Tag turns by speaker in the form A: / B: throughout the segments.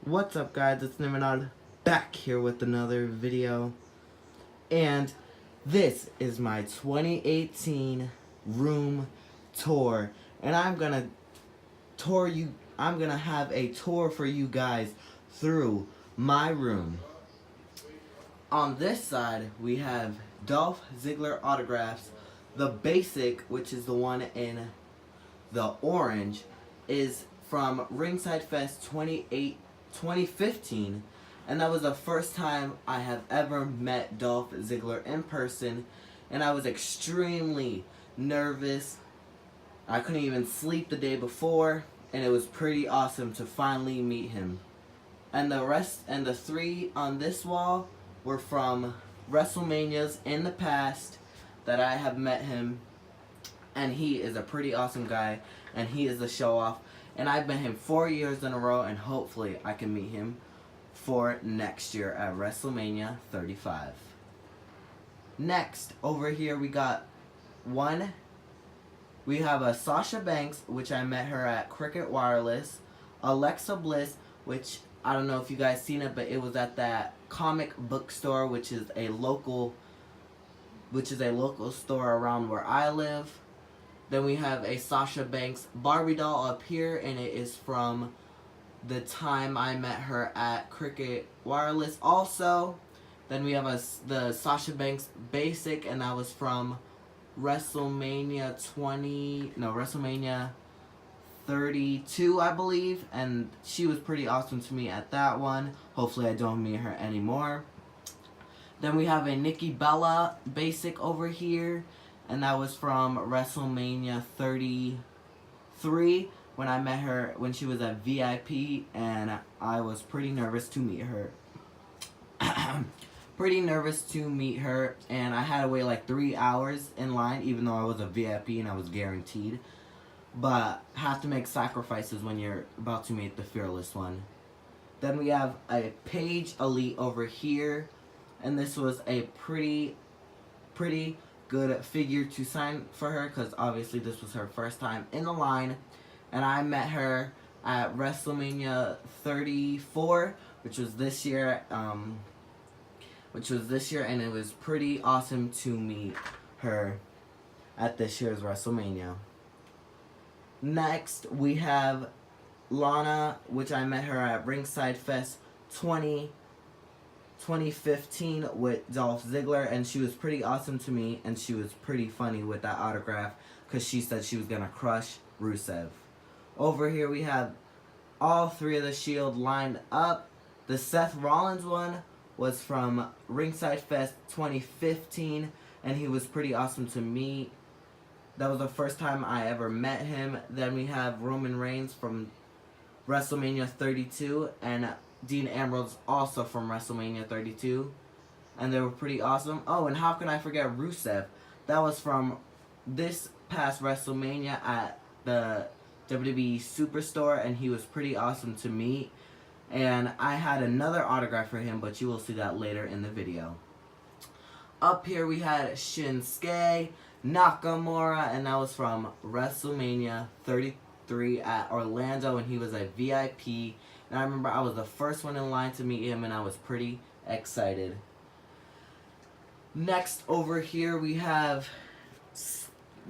A: What's up, guys? It's Nimanad back here with another video, and this is my 2018 room tour, and I'm gonna have a tour for you guys through my room. On this side, we have Dolph Ziggler autographs. The basic, which is the one in the orange, is from Ringside Fest 2015, and that was the first time I have ever met Dolph Ziggler in person, and I was extremely nervous. I couldn't even sleep the day before, and it was pretty awesome to finally meet him. And the three on this wall were from WrestleManias in the past that I have met him, and he is a pretty awesome guy, and he is a show off, and I've met him 4 years in a row, and hopefully I can meet him for next year at WrestleMania 35. Next, over here we have a Sasha Banks, which I met her at Cricket Wireless, Alexa Bliss, which I don't know if you guys seen it, but it was at that comic book store, which is a local store around where I live. Then we have a Sasha Banks Barbie doll up here, and it is from the time I met her at Cricket Wireless also. Then we have the Sasha Banks basic, and that was from WrestleMania 32, I believe, and she was pretty awesome to me at that one. Hopefully I don't meet her anymore. Then we have a Nikki Bella basic over here, and that was from WrestleMania 33 when I met her when she was at VIP, and I was pretty nervous to meet her. And I had to wait like 3 hours in line, even though I was a VIP and I was guaranteed. But have to make sacrifices when you're about to meet the Fearless one. Then we have a Paige Elite over here, and this was a pretty good figure to sign for her, because obviously this was her first time in the line, and I met her at WrestleMania 34, which was this year, and it was pretty awesome to meet her at this year's WrestleMania. Next, we have Lana, which I met her at Ringside Fest 2015 with Dolph Ziggler, and she was pretty awesome to me, and she was pretty funny with that autograph, because she said she was going to crush Rusev. Over here we have all three of the Shield lined up. The Seth Rollins one was from Ringside Fest 2015, and he was pretty awesome to me. That was the first time I ever met him. Then we have Roman Reigns from WrestleMania 32, and Dean Ambrose also from WrestleMania 32, and they were pretty awesome. Oh, and how can I forget Rusev? That was from this past WrestleMania at the WWE Superstore, and he was pretty awesome to meet. And I had another autograph for him, but you will see that later in the video. Up here we had Shinsuke Nakamura, and that was from WrestleMania 33 at Orlando, and he was a VIP. And I remember I was the first one in line to meet him, and I was pretty excited. Next, over here we have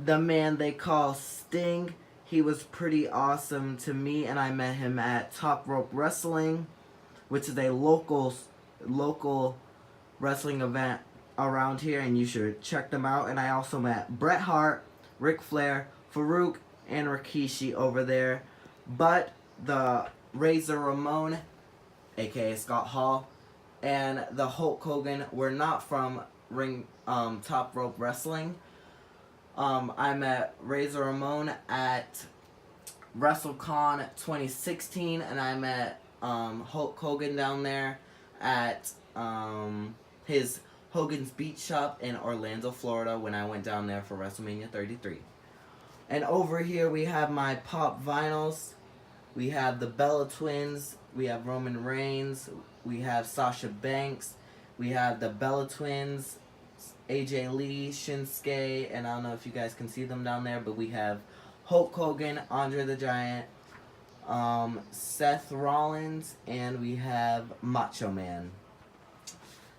A: the man they call Sting. He was pretty awesome to me, and I met him at Top Rope Wrestling, which is a local wrestling event around here, and you should check them out. And I also met Bret Hart, Ric Flair, Farouk, and Rikishi over there. But the Razor Ramon, aka Scott Hall, and the Hulk Hogan were not from Top Rope Wrestling. I met Razor Ramon at WrestleCon 2016, and I met Hulk Hogan down there at his Hogan's Beach Shop in Orlando, Florida, when I went down there for WrestleMania 33. And over here we have my pop vinyls. We have the Bella Twins, we have Roman Reigns, we have Sasha Banks, we have the Bella Twins, AJ Lee, Shinsuke, and I don't know if you guys can see them down there, but we have Hulk Hogan, Andre the Giant, Seth Rollins, and we have Macho Man.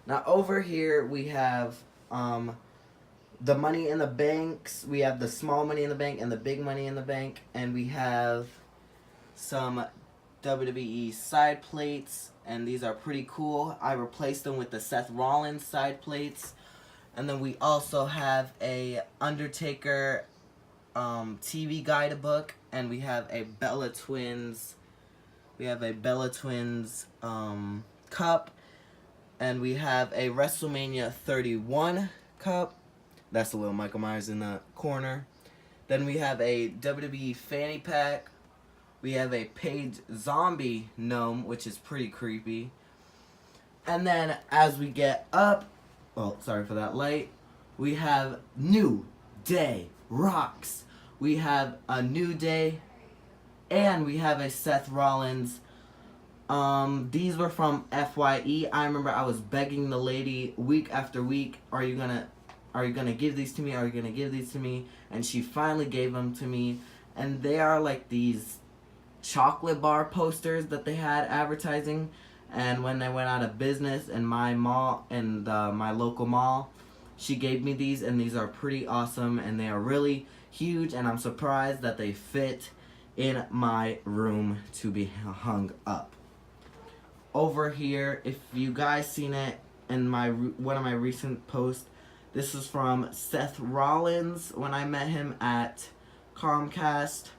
A: Now over here we have the Money in the Banks. We have the small Money in the Bank and the big Money in the Bank, and we have some WWE side plates, and these are pretty cool. I replaced them with the Seth Rollins side plates, and then we also have a Undertaker TV guidebook, and we have a Bella Twins. We have a Bella Twins cup, and we have a WrestleMania 31 cup. That's a little Michael Myers in the corner. Then we have a WWE fanny pack. We have a Paige zombie gnome, which is pretty creepy. And then as we get up, oh, sorry for that light, we have New Day Rocks. We have a New Day, and we have a Seth Rollins. These were from FYE. I remember I was begging the lady week after week, are you gonna give these to me? Are you gonna give these to me? And she finally gave them to me. And they are like these chocolate bar posters that they had advertising. And when they went out of business in my mall, and my local mall, she gave me these, and these are pretty awesome, and they are really huge, and I'm surprised that they fit in my room to be hung up. Over here, if you guys seen it in my one of my recent posts, this is from Seth Rollins when I met him at Comcast,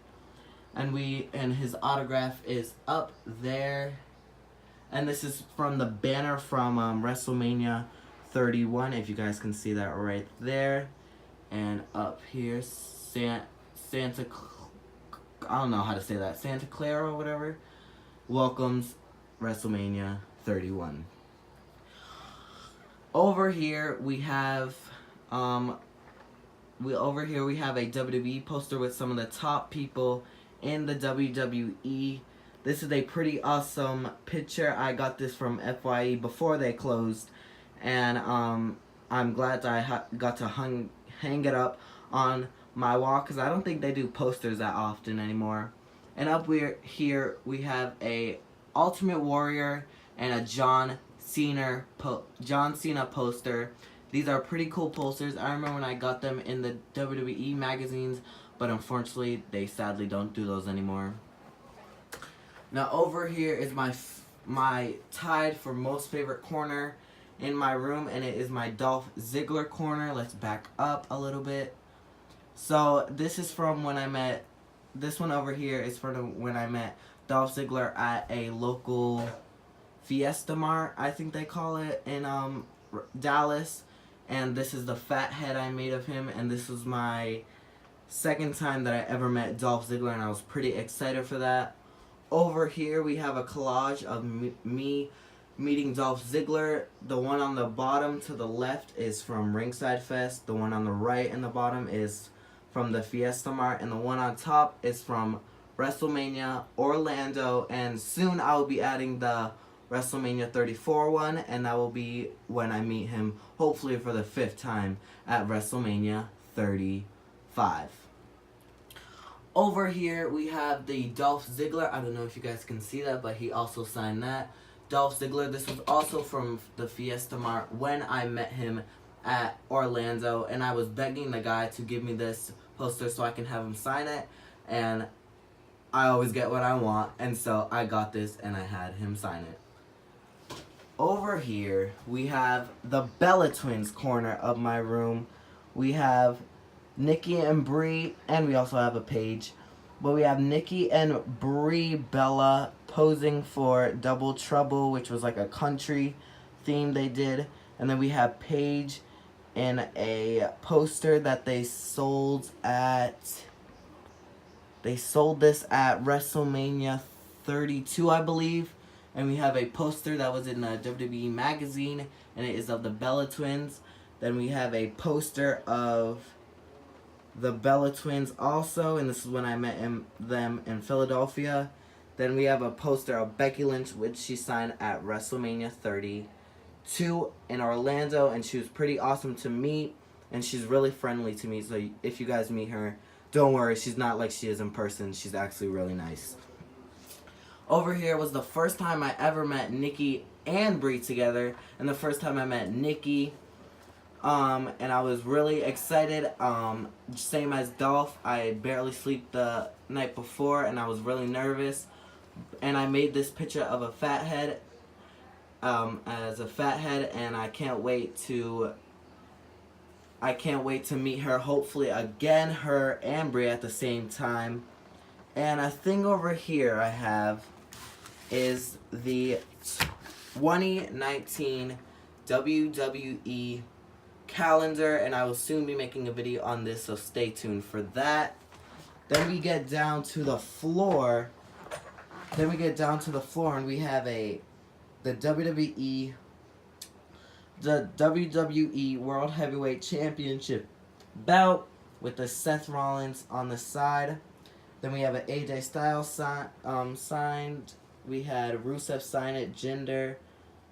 A: and his autograph is up there. And this is from the banner from WrestleMania 31, if you guys can see that right there. And up here, Santa, I don't know how to say that, Santa Clara or whatever, welcomes WrestleMania 31. Over here we have a WWE poster with some of the top people in the WWE. This is a pretty awesome picture. I got this from FYE before they closed, and I'm glad that I got to hang it up on my wall, because I don't think they do posters that often anymore. And up here we have a Ultimate Warrior and a John Cena poster. These are pretty cool posters. I remember when I got them in the WWE magazines, but unfortunately they sadly don't do those anymore. Now over here is my tied for most favorite corner in my room, and it is my Dolph Ziggler corner. Let's back up a little bit. So this is from when I met, this one over here is from when I met Dolph Ziggler at a local Fiesta Mart, I think they call it, in Dallas. And this is the fat head I made of him, and this was my second time that I ever met Dolph Ziggler, and I was pretty excited for that. Over here we have a collage of me meeting Dolph Ziggler. The one on the bottom to the left is from Ringside Fest. The one on the right and the bottom is from the Fiesta Mart, and the one on top is from WrestleMania Orlando, and soon I will be adding the WrestleMania 34 one, and that will be when I meet him, hopefully for the 5th time, at WrestleMania 35. Over here we have the Dolph Ziggler. I don't know if you guys can see that, but he also signed that. Dolph Ziggler, this was also from the Fiesta Mart when I met him at Orlando, and I was begging the guy to give me this poster so I can have him sign it, and I always get what I want, and so I got this and I had him sign it. Over here we have the Bella Twins corner of my room. We have Nikki and Brie, and we also have a Paige, but we have Nikki and Brie Bella posing for Double Trouble, which was like a country theme they did. And then we have Paige in a poster that they sold this at WrestleMania 32, I believe. And we have a poster that was in a WWE magazine, and it is of the Bella Twins. Then we have a poster of the Bella Twins also, and this is when I met them in Philadelphia. Then we have a poster of Becky Lynch, which she signed at WrestleMania 32 in Orlando, and she was pretty awesome to meet, and she's really friendly to me, so if you guys meet her, don't worry, she's not like she is in person. She's actually really nice. Over here was the first time I ever met Nikki and Brie together, and the first time I met Nikki. And I was really excited. Same as Dolph, I barely sleep the night before, and I was really nervous. And I made this picture of a fathead, as a fathead, and I can't wait to meet her. Hopefully again, her and Brie at the same time. And a thing over here I have is the 2019 WWE calendar, and I will soon be making a video on this, so stay tuned for that. Then we get down to the floor. And we have the WWE World Heavyweight Championship belt with the Seth Rollins on the side. Then we have an AJ Styles signed. We had Rusev sign it, Jinder,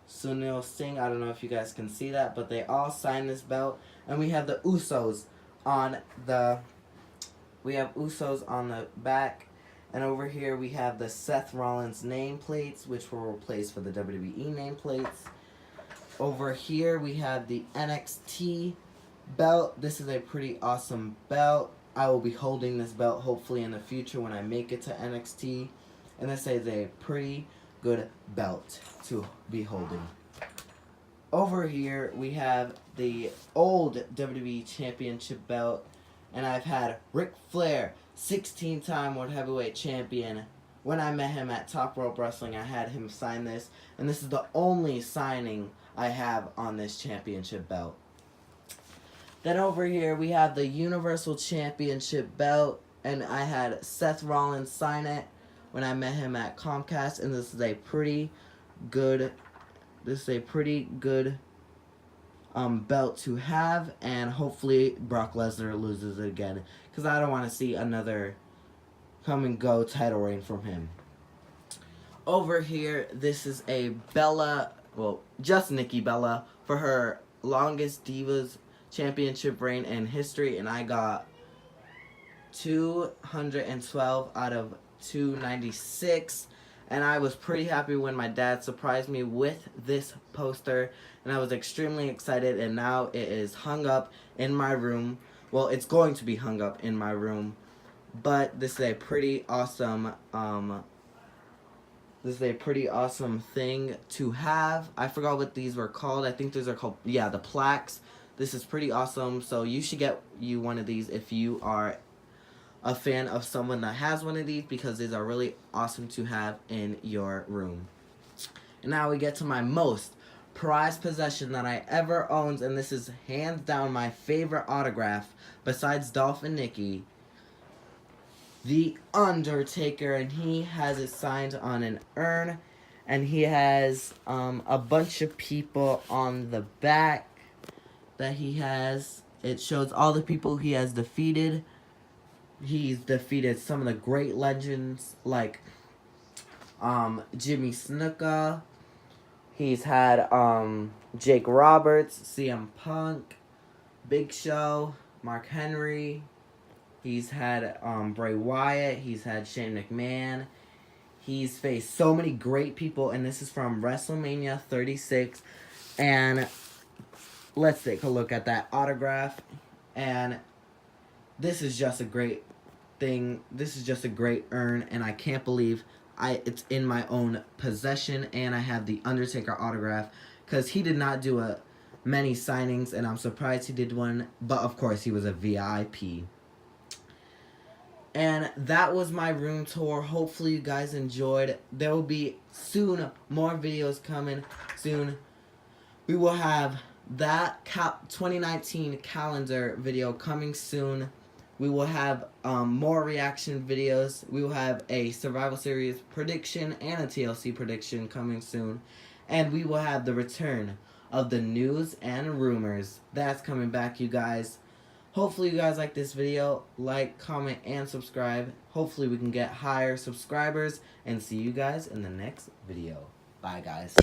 A: Sunil Singh. I don't know if you guys can see that, but they all signed this belt. And we have the Usos on the back. And over here we have the Seth Rollins nameplates, which were replaced for the WWE nameplates. Over here we have the NXT belt. This is a pretty awesome belt. I will be holding this belt hopefully in the future when I make it to NXT. And this is a pretty good belt to be holding. Over here we have the old WWE Championship belt. And I've had Ric Flair, 16-time World Heavyweight Champion. When I met him at Top Rope Wrestling, I had him sign this. And this is the only signing I have on this championship belt. Then over here we have the Universal Championship belt, and I had Seth Rollins sign it when I met him at Comcast, and this is a pretty good belt to have, and hopefully Brock Lesnar loses it again, because I don't want to see another come and go title reign from him. Over here, this is a Bella, well, just Nikki Bella, for her longest Divas Championship reign in history, and I got 212 out of 296, and I was pretty happy when my dad surprised me with this poster, and I was extremely excited, and now it is hung up in my room. Well, it's going to be hung up in my room, but this is a pretty awesome thing to have. I forgot what these were called. I think these are called, yeah, the plaques. This is pretty awesome, so you should get you one of these if you are a fan of someone that has one of these, because these are really awesome to have in your room. And now we get to my most prized possession that I ever owned, and this is hands down my favorite autograph besides Dolph and Nikki. The Undertaker, and he has it signed on an urn, and he has a bunch of people on the back that he has. It shows all the people he has defeated. He's defeated some of the great legends like Jimmy Snuka. He's had Jake Roberts, CM Punk, Big Show, Mark Henry. He's had Bray Wyatt. He's had Shane McMahon. He's faced so many great people, and this is from WrestleMania 36. And let's take a look at that autograph. And this is just a great thing. This is just a great urn, and I can't believe it's in my own possession, and I have the Undertaker autograph, because he did not do many signings, and I'm surprised he did one, but of course he was a VIP. And that was my room tour. Hopefully you guys enjoyed. There will be soon more videos coming soon. We will have that 2019 calendar video coming soon. We will have more reaction videos. We will have a Survival Series prediction and a TLC prediction coming soon. And we will have the return of the news and rumors. That's coming back, you guys. Hopefully you guys like this video. Like, comment, and subscribe. Hopefully we can get higher subscribers. And see you guys in the next video. Bye, guys.